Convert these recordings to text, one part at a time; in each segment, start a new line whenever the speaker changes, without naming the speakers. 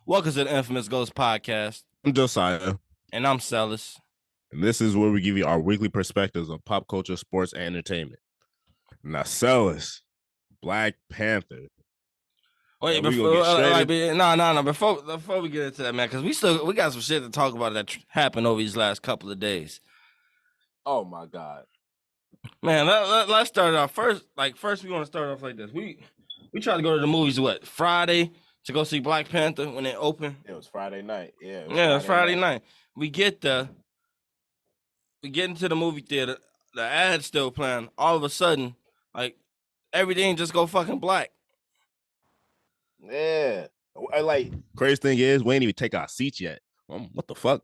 Welcome to the Infamous Ghost Podcast,
I'm Josiah,
and I'm Celis.
and this is where we give you our weekly perspectives on pop culture, sports, and entertainment. Now, Celis, Black Panther.
Wait,
we
before
gonna get straight
no. Before we get into that, man, because we got some shit to talk about that happened over these last couple of days.
Oh my God,
man! Let's start off first. First, we want to start off like this. We tried to go to the movies Friday to go see Black Panther when it opened.
It was Friday night.
It was Friday night. We get into the movie theater. The ad's still playing. All of a sudden, everything just go fucking black.
Yeah, crazy thing is we ain't even take our seats yet. What the fuck?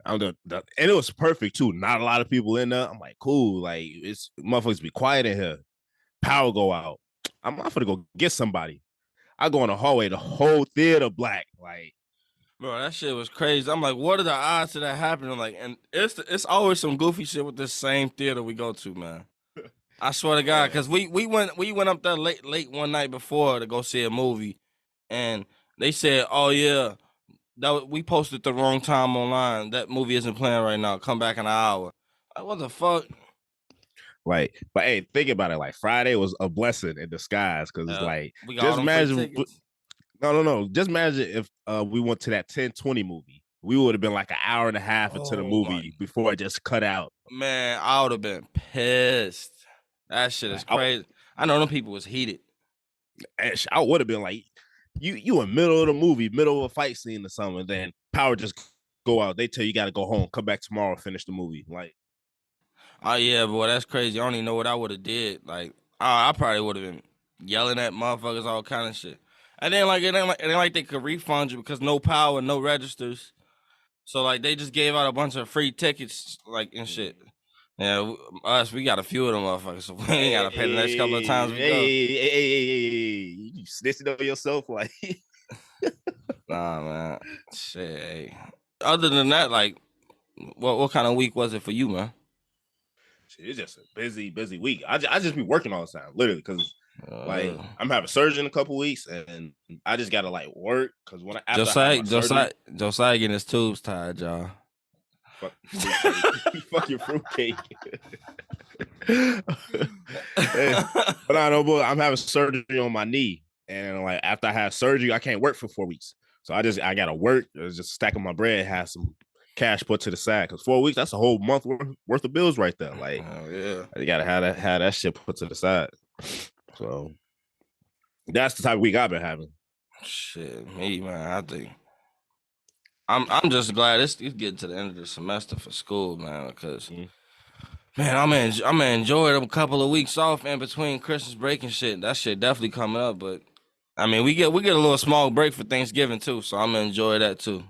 And it was perfect too. Not a lot of people in there. I'm like, cool. Like, it's motherfuckers be quiet in here. Power go out. I'm gonna go get somebody. I go in the hallway. The whole theater black. Like,
bro, that shit was crazy. I'm like, what are the odds of that happening? And it's always some goofy shit with this same theater we go to, man. I swear to God, because we went up there late one night before to go see a movie, and they said, oh yeah, we posted the wrong time online. That movie isn't playing right now. Come back in an hour. Like, what the fuck?
but hey, think about it. Like, Friday was a blessing in disguise because
we got just imagine.
No. Just imagine if we went to that 10:20 movie. We would have been like an hour and a half into the movie before it just cut out.
Man, I would have been pissed. That shit is crazy. I know them people was heated.
I would have been like, you in middle of the movie, middle of a fight scene or something, and then power just go out. They tell you got to go home, come back tomorrow, finish the movie. Like,
oh yeah, boy, that's crazy. I don't even know what I would have did. I probably would have been yelling at motherfuckers, all kind of shit. And then it ain't like they could refund you because no power, no registers. So they just gave out a bunch of free tickets, and shit. Yeah, we got a few of them motherfuckers, so we ain't gotta pay the next couple of times we go.
Hey, you snitching on yourself, like.
Nah, man. Shit. Hey. Other than that, what kind of week was it for you, man?
Shit, it's just a busy week. I just be working all the time, literally, because I'm having surgery in a couple weeks, and I just gotta work because
Josiah getting his tubes tied, y'all.
Fuck your fruitcake. But I know, boy, I'm having surgery on my knee, and after I have surgery, I can't work for 4 weeks. So I gotta work, just stacking my bread, have some cash put to the side, because 4 weeks, that's a whole month worth of bills right there. You gotta have that shit put to the side. So that's the type of week I've been having.
Shit, me, man, I think I'm just glad it's getting to the end of the semester for school, man, because man, I'm gonna enjoy a couple of weeks off in between Christmas break and shit. That shit definitely coming up, but I mean, we get a little small break for Thanksgiving too, so I'm gonna enjoy that too.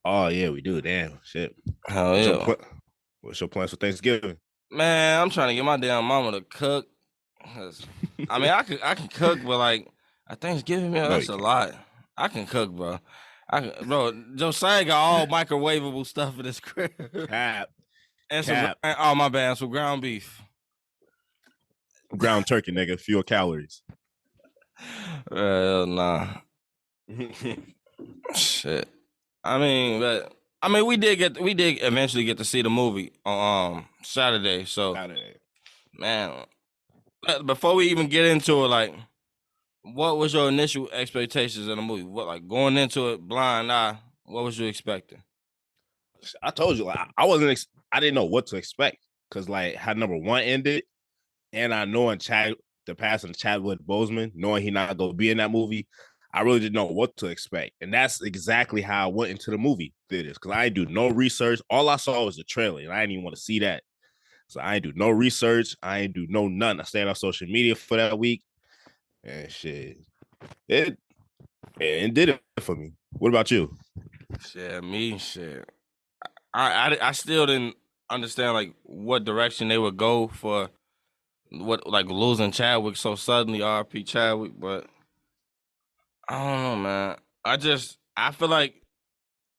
Oh yeah, we do. Damn shit.
Hell yeah.
What's your plans for Thanksgiving?
Man, I'm trying to get my damn mama to cook. I mean, I can cook, but at Thanksgiving, man, that's a lot. I can cook, bro. Josiah got all microwavable stuff in his crib.
Cap.
My bad, some ground beef.
Ground turkey, nigga. Fewer calories.
Nah. Shit. I mean, we did eventually get to see the movie on Saturday. So, man, before we even get into it, what was your initial expectations of the movie? What going into it blind eye? What was you expecting?
I told you, I didn't know what to expect because how number one ended, and I knowing the passing of Chadwick Boseman, knowing he not gonna be in that movie, I really didn't know what to expect, and that's exactly how I went into the movie theaters because I didn't do no research. All I saw was the trailer, and I didn't even want to see that. So I didn't do no research. I didn't do no nothing. I stayed on social media for that week, and shit, it did it for me. What about you?
Shit. I still didn't understand what direction they would go for what losing Chadwick so suddenly, R.P. Chadwick, but I don't know, man. I feel like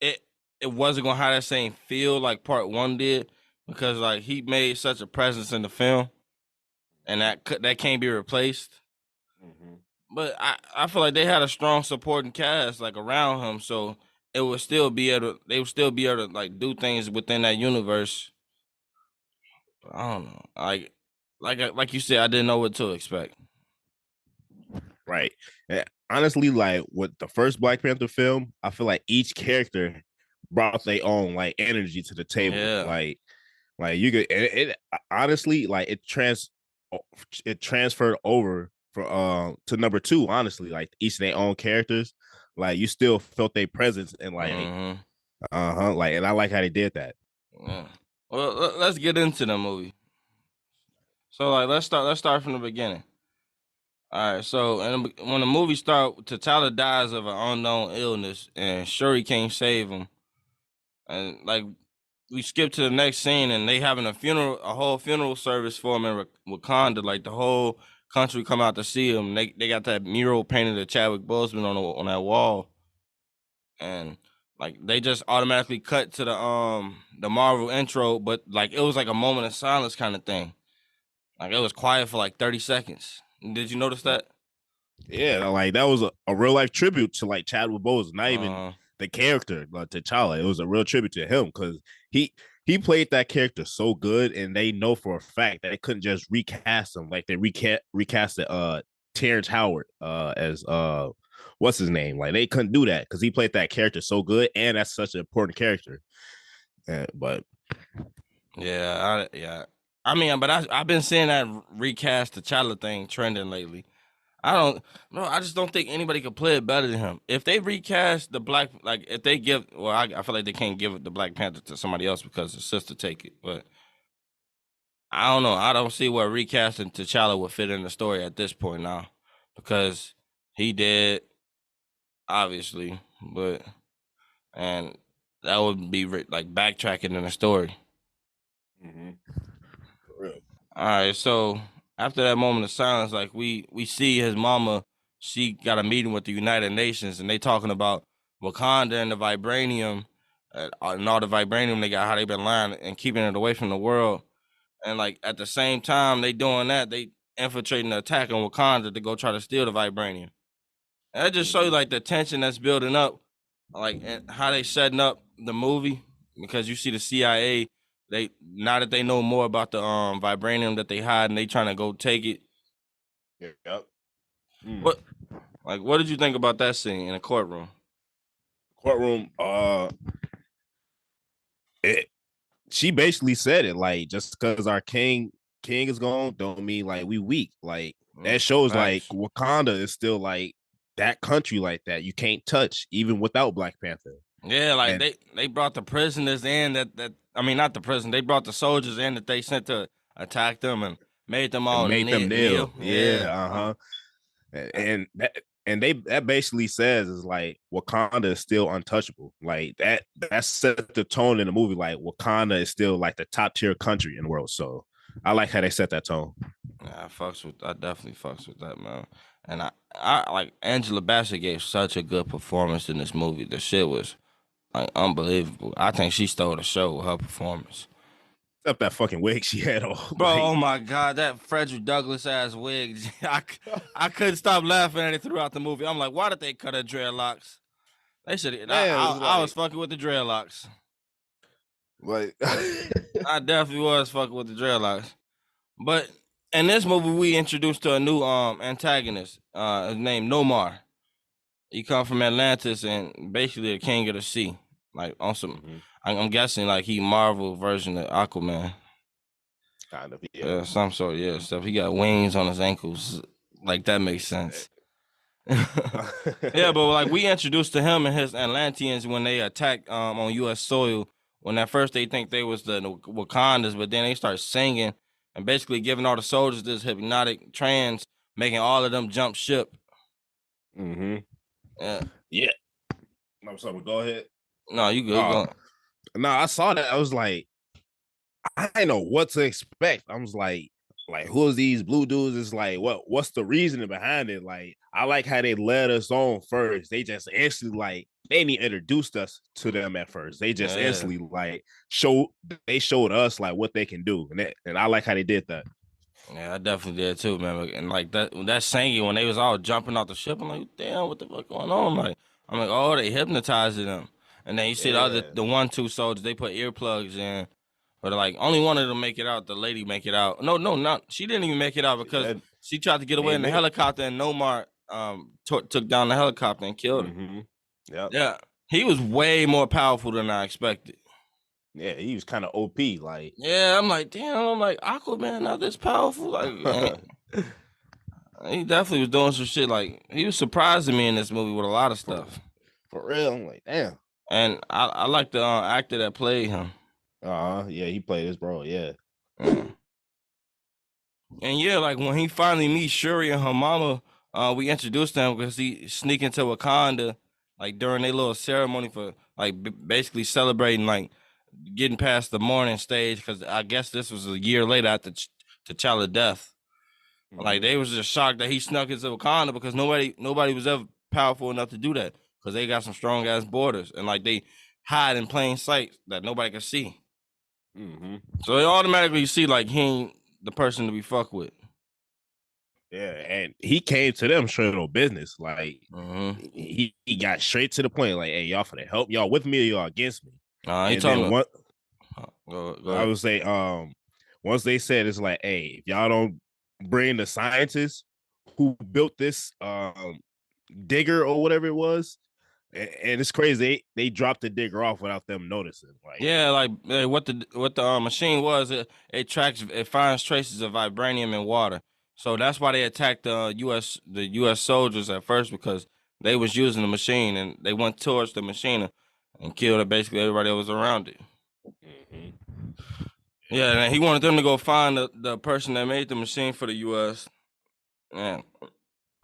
it wasn't gonna have that same feel like part one did because he made such a presence in the film, and that can't be replaced. But I feel like they had a strong supporting cast like around him, so it would still be able to, they would still be able to like do things within that universe. I don't know, like you said, I didn't know what to expect.
Right. And honestly, like with the first Black Panther film, I feel like each character brought their own like energy to the table.
Yeah,
Like you could it honestly like it transferred over for to number two, honestly, like each of their own characters. Like you still felt their presence and like
mm-hmm.
like and I like how they did that.
Yeah. Well, let's get into the movie. So like let's start from the beginning. All right, so when the movie start, T'Challa dies of an unknown illness, and Shuri can't save him. And like we skip to the next scene, and they having a whole funeral service for him in Wakanda. Like the whole country come out to see him. They got that mural painted of Chadwick Boseman on that wall, and like they just automatically cut to the Marvel intro, but like it was like a moment of silence kind of thing. Like it was quiet for like 30 seconds. Did you notice that?
Yeah, like that was a real life tribute to like Chadwick Boseman, not even
Uh,
the character, like T'Challa. It was a real tribute to him because he he played that character so good, and they know for a fact that they couldn't just recast him like they recasted Terrence Howard as what's his name? Like they couldn't do that because he played that character so good, and that's such an important character. But
yeah. I mean, but I've been seeing that recast T'Challa thing trending lately. I don't, no, I just don't think anybody could play it better than him. If they recast the black, like if they give, well, I feel like they can't give the Black Panther to somebody else because his sister take it. But I don't know. I don't see where recasting T'Challa would fit in the story at this point now, because he did obviously, but and that would be like backtracking in the story.
mm-hmm. For real.
All right, so after that moment of silence, like we see his mama, she got a meeting with the United Nations, and they talking about Wakanda and the vibranium, and all the vibranium they got, how they been lying and keeping it away from the world, and like at the same time they doing that, they infiltrating the attack on Wakanda to go try to steal the vibranium. And that just show you
Mm-hmm.
like the tension that's building up, like and how they setting up the movie, because you see the CIA, they now that they know more about the vibranium that they hide, and they trying to go take it.
Yep. Mm.
What what did you think about that scene in the courtroom?
Courtroom. It, she basically said it like just because our king is gone don't mean like we weak. Like that shows like
Facts.
Wakanda is still like that country like that you can't touch even without Black Panther.
Yeah, like
And
they brought the prisoners in that I mean not the prison, they brought the soldiers in that they sent to attack them and made them all
made them
kneel.
kneel.
Yeah.
Yeah, uh-huh. And they that basically says is like Wakanda is still untouchable. Like that set the tone in the movie. Like Wakanda is still like the top tier country in the world. So I like how they set that tone.
Yeah, I definitely fucks with that, man. And I like Angela Bassett gave such a good performance in this movie. The shit was like unbelievable. I think she stole the show with her performance.
Except that fucking wig she had on.
Bro,
Like,
oh my god, that Frederick Douglass ass wig. I couldn't stop laughing at it throughout the movie. I'm like, why did they cut her dreadlocks? They should.
man, it was
I was
like,
fucking with the dreadlocks.
like
I definitely was fucking with the dreadlocks. But in this movie, we introduced to a new antagonist. His name Nomar. He come from Atlantis and basically the king of the sea. Like on some,
Mhm.
I'm guessing like he Marvel version of Aquaman.
Kind of, yeah.
Some sort, yeah, stuff. He got wings on his ankles. Like that makes sense. Yeah, but like we introduced to him and his Atlanteans when they attacked on U.S. soil. When at first they think they was the Wakandas, but then they start singing and basically giving all the soldiers this hypnotic trance, making all of them jump ship.
Mm-hmm.
Yeah,
Yeah. No, sorry, go ahead.
no, you good?
Oh,
Go.
no, I saw that. I was like, I didn't know what to expect. I was like who is these blue dudes? It's like, what's the reasoning behind it? Like, I like how they led us on first. They just instantly like they didn't even introduced us to them at first. They just
Yeah,
instantly like showed us like what they can do, and I like how they did that.
Yeah, I definitely did too, man. And like that singing when they was all jumping off the ship, I'm like, damn, what the fuck going on? I'm like, oh, they hypnotizing them. And then you see
Yeah,
the 1-2 soldiers, they put earplugs in. But like only one of them make it out. The lady make it out. No, no, not she didn't even make it out because
that
she tried to get away
made
in the
me.
helicopter, and Nomar took down the helicopter and killed her.
Mm-hmm. Yep.
Yeah, he was way more powerful than I expected.
Yeah, he was kind of OP. Like,
Yeah, I'm like, damn, I'm like Aquaman not this powerful. Like, he definitely was doing some shit. Like, he was surprising me in this movie with a lot of stuff.
for real. I'm like, damn.
And I like the actor that played him.
Yeah, he played his bro. Yeah.
Yeah. And yeah, like when he finally meets Shuri and her mama, we introduced him because he sneak into Wakanda, like during their little ceremony for like basically celebrating like getting past the mourning stage. Because I guess this was a year later after T'Challa's death. Like
Mm-hmm.
they was just shocked that he snuck into Wakanda because nobody was ever powerful enough to do that because they got some strong ass borders and like they hide in plain sight that nobody can see.
Mm-hmm.
So they automatically see like he ain't the person to be fucked with.
Yeah, and he came to them straight on business. Like,
Mm-hmm.
he got straight to the point. Like, hey, y'all for the help, y'all with me or y'all against me?
He
And
told
then
him.
what
Go
I
ahead.
would say, once they said it's like, hey, if y'all don't bring the scientists who built this digger or whatever it was, and it's crazy, they dropped the digger off without them noticing. Like,
Yeah, like what the machine was, it finds traces of vibranium in water. So that's why they attacked the U.S. soldiers at first because they was using the machine and they went towards the machine and killed basically everybody that was around it.
mm-hmm.
Yeah, and he wanted them to go find the person that made the machine for the U.S. And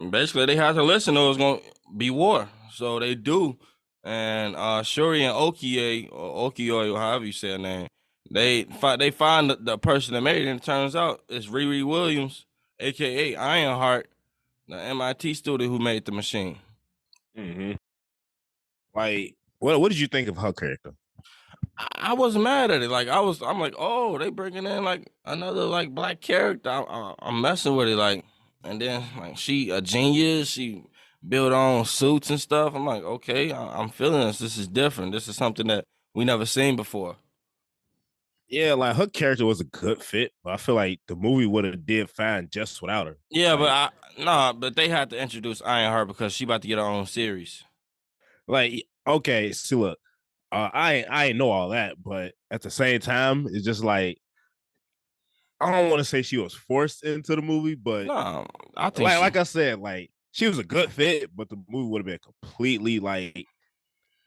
basically they had to listen or it was gonna be war. So they do. And Shuri and Okie or Okioi, or however you say her name, they find the person that made it, and it turns out it's Riri Williams, aka Ironheart, the MIT student who made the machine.
Mm-hmm. Like, what did you think of her character?
I wasn't mad at it. Like I'm like, oh, they bringing in like another like black character. I'm messing with it. Like, and then like she a genius. She built her own suits and stuff. I'm like, okay, I'm feeling this. This is different. This is something that we never seen before.
Yeah, like her character was a good fit, but I feel like the movie would have did fine just without her.
Yeah, but
Like,
but they had to introduce Ironheart because she about to get her own series.
okay, see, look, I ain't know all that, but at the same time, it's just like I don't want to say she was forced into the movie, but
No, I think
like I said, like she was a good fit, but the movie would have been completely like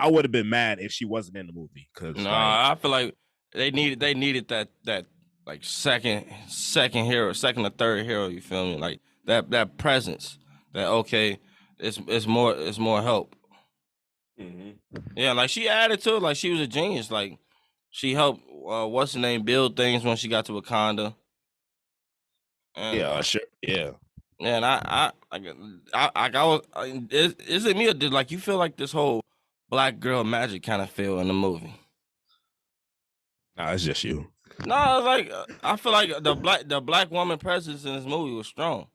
I would have been mad if she wasn't in the movie because
no,
like
I feel like they needed that like second hero, second or third hero. You feel me? Like that presence. That okay, it's more help.
mm-hmm.
Yeah, like she added to it. Like she was a genius. Like she helped what's her name build things when she got to Wakanda. And
Yeah, sure, yeah.
and I was is it me or did like you feel like this whole black girl magic kind of feel in the movie?
Nah, it's just you.
No, like I feel like the black woman presence in this movie was strong.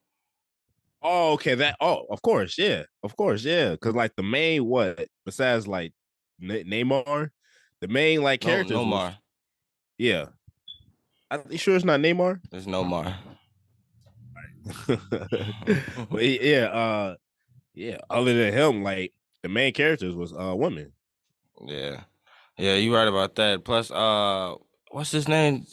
Oh, okay. Of course, yeah, of course, yeah. Because like the main what besides like Neymar, the main like
No,
characters
no
was
more.
yeah. You sure it's not Neymar?
There's no more.
But yeah, yeah. Other than him, like the main characters was women.
Yeah, yeah, you right about that. Plus, what's his name?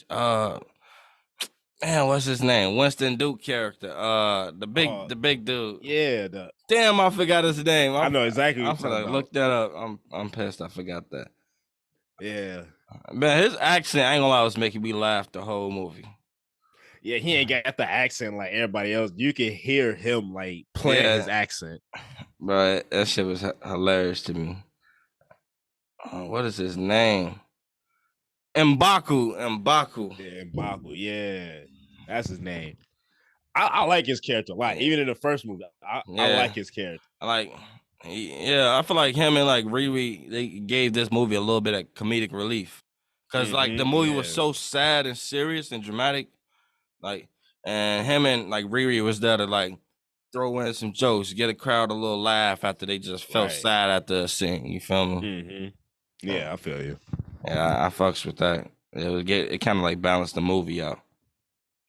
Man, what's his name? Winston Duke character.
Uh,
The big dude.
yeah.
Damn, I forgot his name.
I know exactly
I'm
what you're talking
gonna
about.
look that up. I'm pissed. I forgot that.
Yeah,
Man, his accent, I ain't gonna lie, was making me laugh the whole movie.
yeah. He ain't got the accent like everybody else. You can hear him like playing his
Yeah,
accent.
but that shit was hilarious to me. What is his name? Mbaku.
Yeah, Mbaku. Yeah, that's his name. I like his character a lot. Even in the first movie, I
Yeah,
like his character.
like, yeah, I feel like him and like Riri, they gave this movie a little bit of comedic relief, cause like the movie was
Yeah.
so sad and serious and dramatic. Like and him and like Riri was there to like throw in some jokes, get a crowd a little laugh after they just felt
Right.
sad at the scene. You feel me?
Yeah, I feel you.
Yeah, I fucks with that. It kind of like balanced the movie out.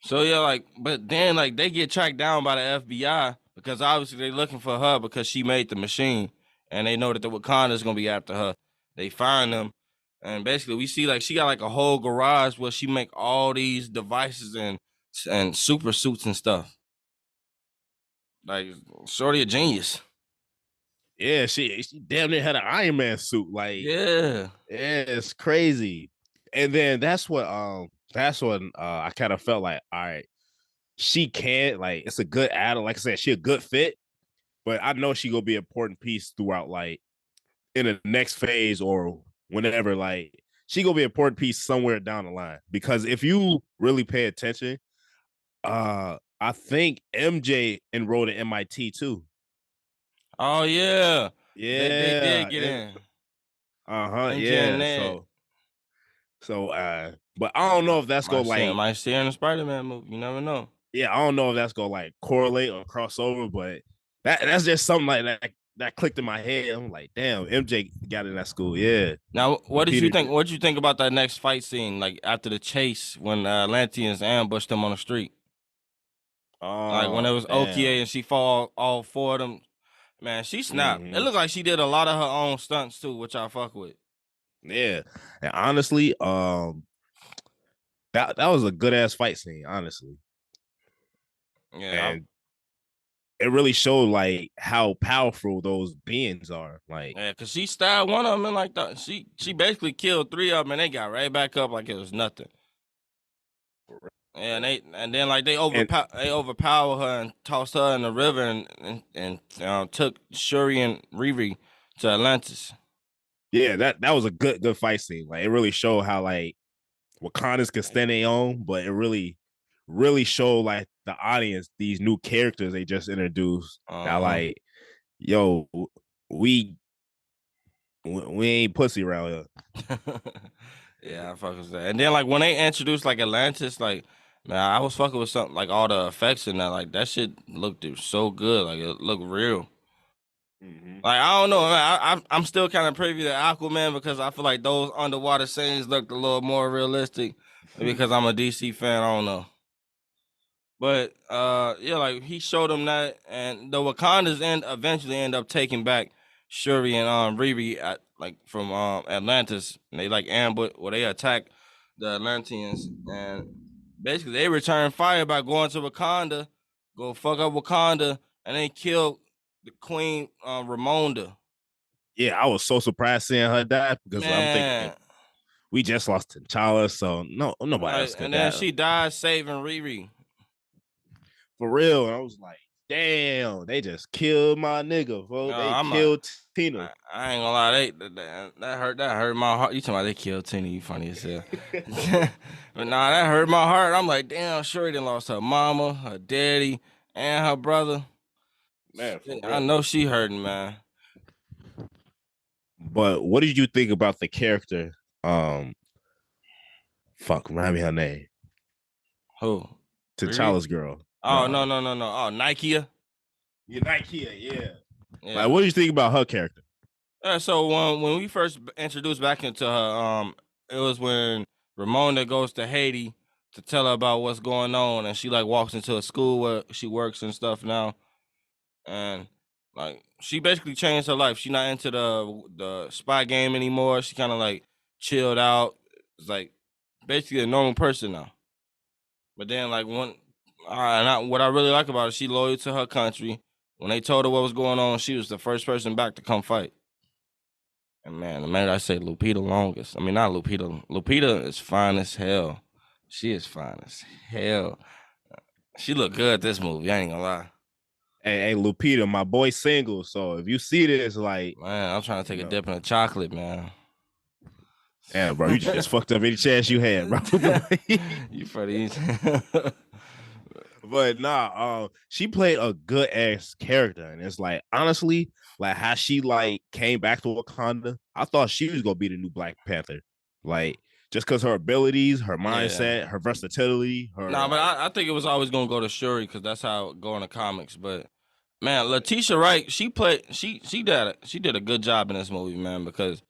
So yeah, like, but then like they get tracked down by the FBI because obviously they looking for her because she made the machine, and they know that the Wakanda's gonna be after her. They find them, and basically we see like she got like a whole garage where she make all these devices and super suits and stuff. Like, shorty a genius.
Yeah, she damn near had an Iron Man suit. Like,
Yeah.
yeah, it's crazy. And then that's when I kind of felt like, all right, she can't like it's a good add. Like I said, she a good fit, but I know she gonna be an important piece throughout like in the next phase or whenever. Like she gonna be an important piece somewhere down the line. Because if you really pay attention, I think MJ enrolled at MIT too.
Oh yeah. They did
Yeah.
get in.
Uh-huh.
MJ and
Yeah.
Ned.
So but I don't know if that's gonna like
Might see her in the Spider-Man movie. You never know.
yeah, I don't know if that's gonna like correlate or cross over, but that's just something like that clicked in my head. I'm like, damn, MJ got in that school. Yeah.
Now, what did you
Peter.
think? What did you think about that next fight scene? Like after the chase, when Atlanteans ambushed them on the street, like when it
Oh
was Okie
damn.
and she fought all four of them. Man, she snapped. It
Hmm.
looked like she did a lot of her own stunts too, which I fuck with.
Yeah. And honestly, that was a good ass fight scene, honestly.
Yeah,
And it really showed like how powerful those beings are. Like,
yeah, cause she stabbed one of them and like that. She basically killed three of them and they got right back up like it was nothing. Yeah, and then like
and
they overpower her and tossed her in the river and took Shuri and Riri to Atlantis.
yeah, that was a good fight scene. Like it really showed how like Wakandans can stand their own, but it really showed like the audience these new characters they just introduced that
Uh huh.
like, yo, we we ain't pussy around here.
Yeah, I fuck with that. And then like when they introduced like Atlantis, like man, I was fucking with something like all the effects in that. Like that shit looked so good. Like it looked real.
Mm-hmm.
Like I don't know, man. I'm still kind of privy to Aquaman because I feel like those underwater scenes looked a little more realistic. Maybe because I'm a DC fan. I don't know. But yeah, like he showed them that, and the Wakandas eventually end up taking back Shuri and Riri at like from Atlantis. And they like ambush, or they attack the Atlanteans, and basically they return fire by going to Wakanda, go fuck up Wakanda, and they kill the Queen Ramonda.
Yeah, I was so surprised seeing her die because I'm thinking
Man,
we just lost T'Challa, so no nobody
like,
else could
and then
die
she died saving Riri.
for real. And I was like, damn, they just killed my nigga, bro.
No,
They killed Tina.
I ain't gonna lie, that hurt my heart. You talking about they killed Tina? You funny as hell. But nah, that hurt my heart. I'm like, damn, sure done lost her mama, her daddy, and her brother.
Man, for
I
real.
know she hurting, man.
But what did you think about the character? Um, fuck, remind me her name.
Who? Riri?
T'Challa's girl.
Oh
No.
no. Oh, Nikia.
Yeah, Nike, yeah. Like,
Yeah.
what do you think about her character?
So when we first introduced back into her, it was when Ramona goes to Haiti to tell her about what's going on, and she like walks into a school where she works and stuff now, and like she basically changed her life. She's not into the spy game anymore. She kind of like chilled out. It's like basically a normal person now. But then like what I really like about her, she loyal to her country. When they told her what was going on, she was the first person back to come fight. And man, the minute I say Lupita longest, I mean not Lupita. Lupita is fine as hell. She is fine as hell. She look good this movie. I ain't gonna lie.
Hey, Lupita, my boy single. So if you see this, like,
Man, I'm trying to
you
take a
know,
dip in the chocolate, man.
damn, bro, you just fucked up any chance you had, bro.
You funny.
But nah, she played a good ass character, and it's like honestly, like how she like came back to Wakanda. I thought she was gonna be the new Black Panther. Like just because her abilities, her
Yeah.
mindset, her versatility, her.
Nah, but I think it was always gonna go to Shuri because that's how it go in the comics. But man, Letitia Wright, she did a good job in this movie, man, because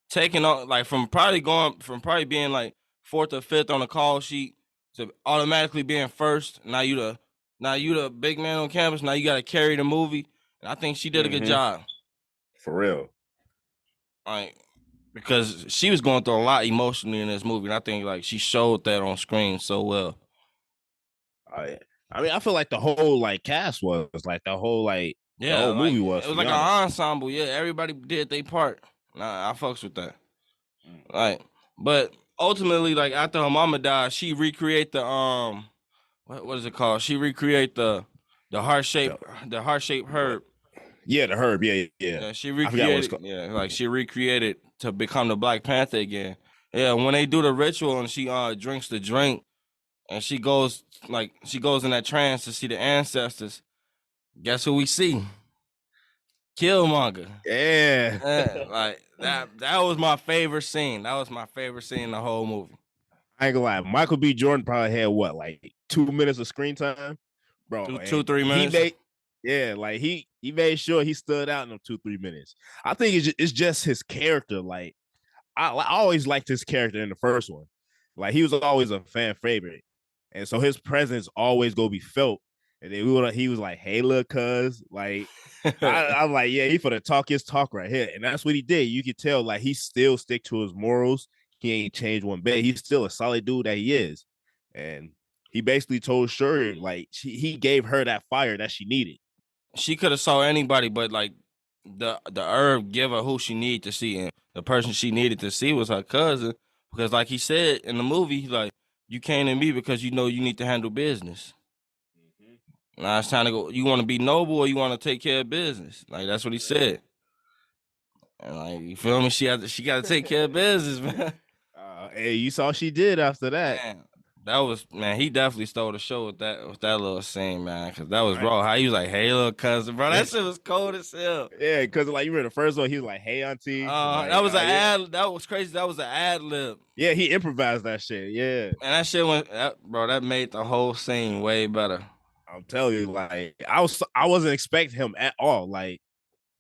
taking on like from probably being like fourth or fifth on the call sheet to automatically being first. Now you the big man on campus. Now you got to carry the movie. And I think she did a good job.
For real.
Like because she was going through a lot emotionally in this movie, and I think like she showed that on screen so well.
I mean, I feel like the whole like cast was like the whole like the
Yeah,
whole
like
movie was.
it was
To be
like an
honest.
ensemble. Yeah, everybody did their part. Nah, I fucks with that. Like, but ultimately, like after her mama died, she recreate the what is it called? She recreate the heart shaped herb.
Yeah, the herb. Yeah, yeah.
Yeah, she
I forgot what it's
recreated.
called.
Yeah, like she recreated to become the Black Panther again. Yeah, when they do the ritual and she drinks the drink and she goes in that trance to see the ancestors. Guess who we see? Killmonger.
Yeah.
Yeah, like that was my favorite scene. That was my favorite scene in the whole movie.
I ain't gonna lie. Michael B. Jordan probably had what, like 2 minutes of screen time, bro.
Two, 3 minutes.
He made, yeah, like he made sure he stood out in them 2-3 minutes. I think it's just his character. Like I always liked his character in the first one. Like he was always a fan favorite, and so his presence always go be felt. And then he was like, "Hey, look, cuz," like I'm like, yeah, he for the talk his talk right here, and that's what he did. You could tell, like he still stick to his morals. He ain't changed one bit. He's still a solid dude that he is, and he basically told Shuri like he gave her that fire that she needed.
She could have saw anybody, but like the herb give her who she needed to see, and the person she needed to see was her cousin. Because like he said in the movie, he's like, you came to me because you know you need to handle business. Now it's time to go. You want to be noble or you want to take care of business? Like that's what he said. And like you feel me? She got to take care of business, man.
Hey, you saw she did after that.
Man, he definitely stole the show with that little scene, man. Cause that was raw. How he was like, "Hey, little cousin, bro." That shit was cold as hell.
Yeah, because like you remember the first one, he was like, "Hey, auntie." Like,
that was an ad. That was crazy. That was an ad lib.
Yeah, he improvised that shit. Yeah,
and that shit went, bro. That made the whole scene way better.
I'm telling you, like I wasn't expecting him at all. Like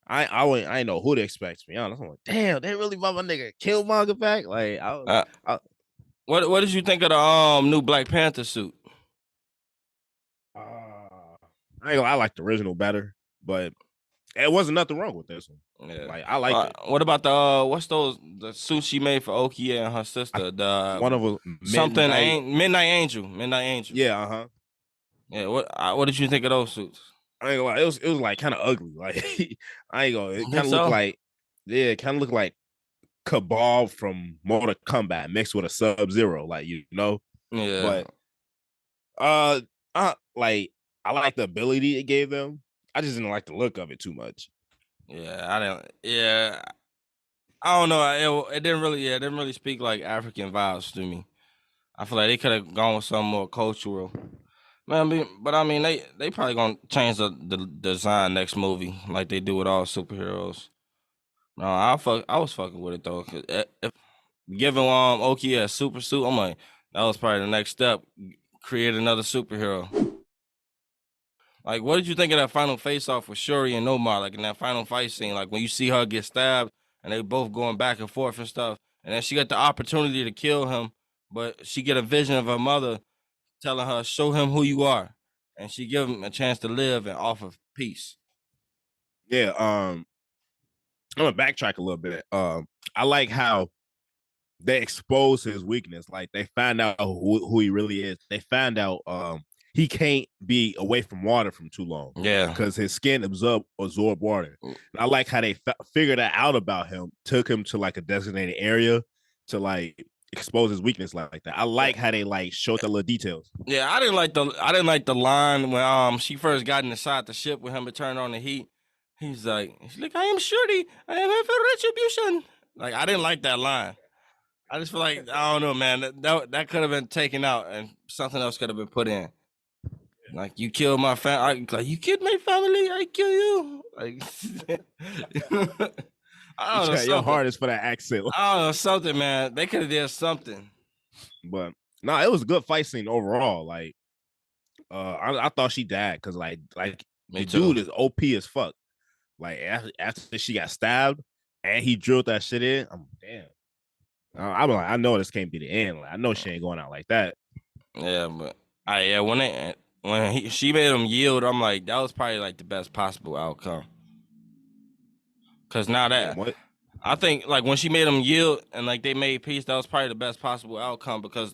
I ain't know who to expect. To be honest, I'm like, damn, they really brought my nigga Killmonger back. Like,
what did you think of the new Black Panther suit?
I like the original better, but it wasn't nothing wrong with this one. Yeah, like I liked it.
What about the suits she made for Okia and her sister?
One of them
Midnight Angel.
Yeah,
Yeah, what did you think of those suits?
I ain't gonna lie, it was like kind of ugly. Like I ain't gonna. It kind of looked like, yeah, it kind of looked like Cabal from Mortal Kombat mixed with a Sub-Zero, like you know.
Yeah.
But like I like the ability it gave them. I just didn't like the look of it too much.
Yeah, I didn't. Yeah, I don't know. It didn't really speak like African vibes to me. I feel like they could have gone with something more cultural. Man, I mean, they probably gonna change the design next movie like they do with all superheroes. No, I was fucking with it though. Cause if giving Oki a super suit, I'm like, that was probably the next step. Create another superhero. Like, what did you think of that final face off with Shuri and Nomar? Like in that final fight scene, like when you see her get stabbed and they both going back and forth and stuff, and then she got the opportunity to kill him, but she get a vision of her mother telling her, "Show him who you are," and she give him a chance to live and offer peace.
Yeah, I'm gonna backtrack a little bit. I like how they expose his weakness. Like they find out who he really is. They find out he can't be away from water from too long.
Yeah,
because his skin absorb water. And I like how they figured that out about him. Took him to like a designated area to like expose his weakness like that. I like how they like showed the little details.
Yeah, I didn't like the line when she first got inside the ship with him to turn on the heat. She's like, I am Shuri. I am here for retribution. Like, I didn't like that line. I just feel like, I don't know, man. That could have been taken out and something else could have been put in. Like, you killed my family. Like, you killed my family. I kill you. Like,
I don't know. Your hardest for that accent.
I don't know, something, man. They could have did something.
But no, it was a good fight scene overall. Like, I thought she died because like
Me
the
too.
dude is OP as fuck. Like after she got stabbed and he drilled that shit in, I'm damn. I'm like, I know this can't be the end. Like, I know she ain't going out like that.
Yeah, but yeah, she made him yield, I'm like, that was probably like the best possible outcome. Cause now
Damn,
that
what?
I think like when she made him yield and like they made peace, that was probably the best possible outcome because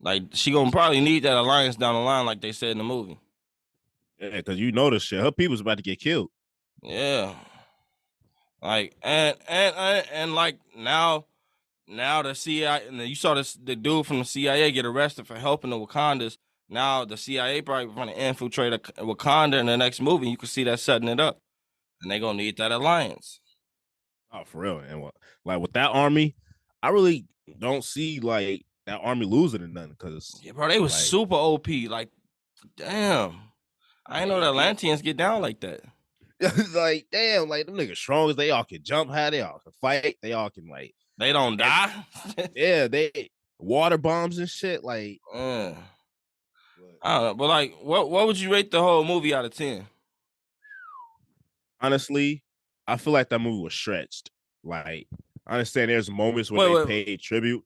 like she gonna probably need that alliance down the line, like they said in the movie.
Yeah, because you know this shit. Her people's about to get killed.
Yeah, like and like now the CIA and you saw the dude from the CIA get arrested for helping the Wakandas. Now the CIA probably trying to infiltrate Wakanda in the next movie. You can see that setting it up, and they gonna need that alliance.
Oh, for real. And like with that army, I really don't see like that army losing or nothing. Because
Yeah, bro, they was
like,
super OP. Like, damn, I didn't know the Atlanteans get down like that.
like damn, like them niggas strong as they all can jump high, they all can fight, they all can like,
They don't
and
die.
yeah, they water bombs and shit. Like,
uh, I don't know, but like, what would you rate the whole movie out of 10?
honestly, I feel like that movie was stretched. Like, I understand there's moments where
Wait,
they
wait,
paid tribute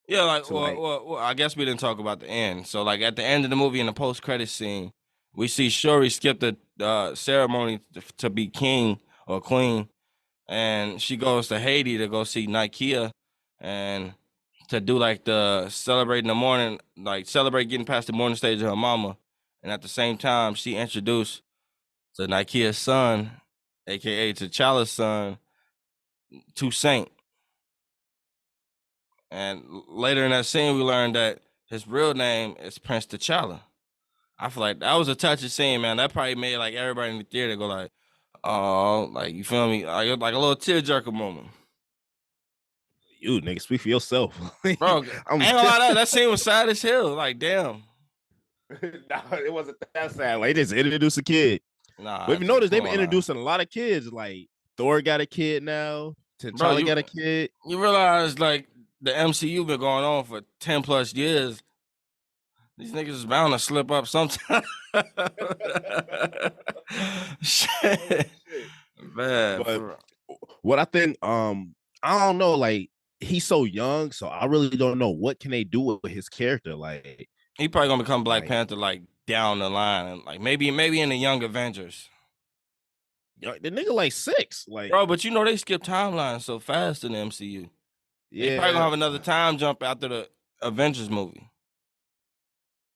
yeah, like,
to like,
I guess we didn't talk about the end. So, like, at the end of the movie, in the post-credit scene, we see Shuri skip the ceremony to be king or queen, and she goes to Haiti to go see Nikia, and to do like the celebrate in the morning, like celebrate getting past the morning stage of her mama, and at the same time, she introduced to Nikia's son, aka T'Challa's son, Toussaint. And later in that scene, we learned that his real name is Prince T'Challa. I feel like that was a touching scene, man. That probably made like everybody in the theater go like, "Oh, like you feel me?" Like a little tearjerker moment,
you nigga, speak for yourself.
bro. I
I'm
ain't gonna lie, that scene was sad as hell. Like, damn,
no, it wasn't that sad. Like, they just introduced a kid. But
nah,
if you notice, they've
come
been
on now,
introducing a lot of kids. Like Thor got a kid now.
bro.
T'Challa got a kid.
You realize like the MCU been going on for 10 plus years. These niggas is bound to slip up sometime.
Oh
Shit,
shit.
man.
But what I think, I don't know. Like, he's so young, so I really don't know what can they do with his character.
He probably gonna become Black
Like
Panther like down the line, and like maybe in the Young Avengers,
the nigga like 6. Like,
bro. But you know they skip timelines so fast in the MCU. They probably gonna
yeah.
have another time jump after the Avengers movie.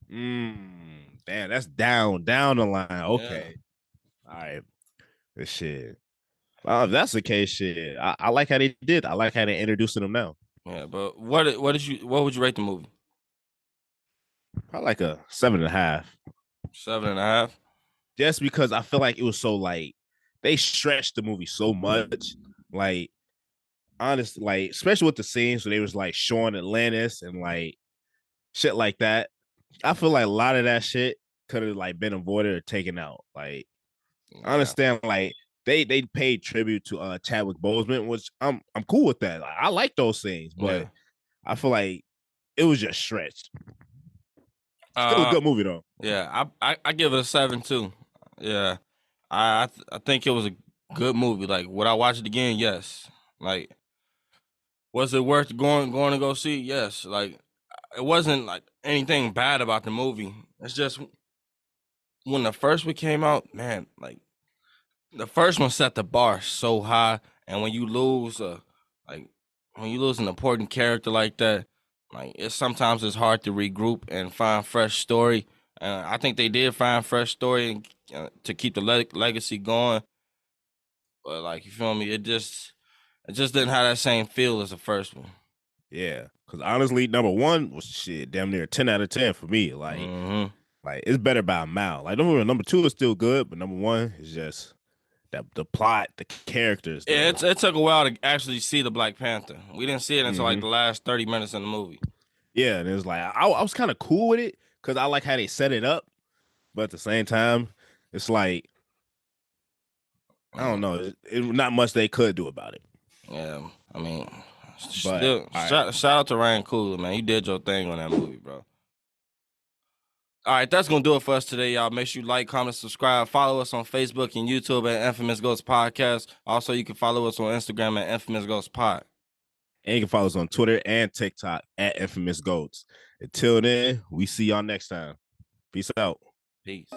Damn, that's down the line.
Yeah,
Okay, all right. This shit. If that's the case, shit. I like how they did. I like how they introducing them now.
yeah. But what would you rate the movie?
I like a 7.5.
7.5.
Just because I feel like it was so like they stretched the movie so much. Like, honestly, like especially with the scenes where they was like showing Atlantis and like shit like that. I feel like a lot of that shit could have like been avoided or taken out. Like, I
Yeah,
understand like they paid tribute to Chadwick Boseman, which I'm cool with that. Like, I like those things,
yeah.
but I feel like it was just stretched. Still a
Uh,
good movie though.
yeah. I give it a 7 too. Yeah, I think it was a good movie. Like, would I watch it again? Yes. Like, was it worth going to go see? Yes. Like, it wasn't like anything bad about the movie. It's just when the first one came out, man, like the first one set the bar so high, and when you lose like when you lose an important character like that, like it's hard to regroup and find fresh story. And I think they did find fresh story and, to keep the legacy going. But like you feel me, it just didn't have that same feel as the first one.
Yeah, because honestly, number one was shit, damn near 10 out of 10 for me.
Hmm.
Like it's better by a mile. Like number two is still good, but number one is just that the plot, the characters,
Yeah,
the
it took a while to actually see the Black Panther. We didn't see it until like
mm-hmm.
the last 30 minutes in the movie.
Yeah, and it was like I was kind of cool with it because I like how they set it up, but at the same time, it's like I don't
Mm,
know, not much they could do about it.
yeah, I mean, Still, shout out to Ryan Coogler, man. You did your thing on that movie, bro. All right, that's going to do it for us today, y'all. Make sure you like, comment, subscribe. Follow us on Facebook and YouTube at Infamous Ghost Podcast. Also, you can follow us on Instagram at Infamous Ghost Pod.
And you can follow us on Twitter and TikTok at Infamous Goats. Until then, we see y'all next time. Peace out.
Peace.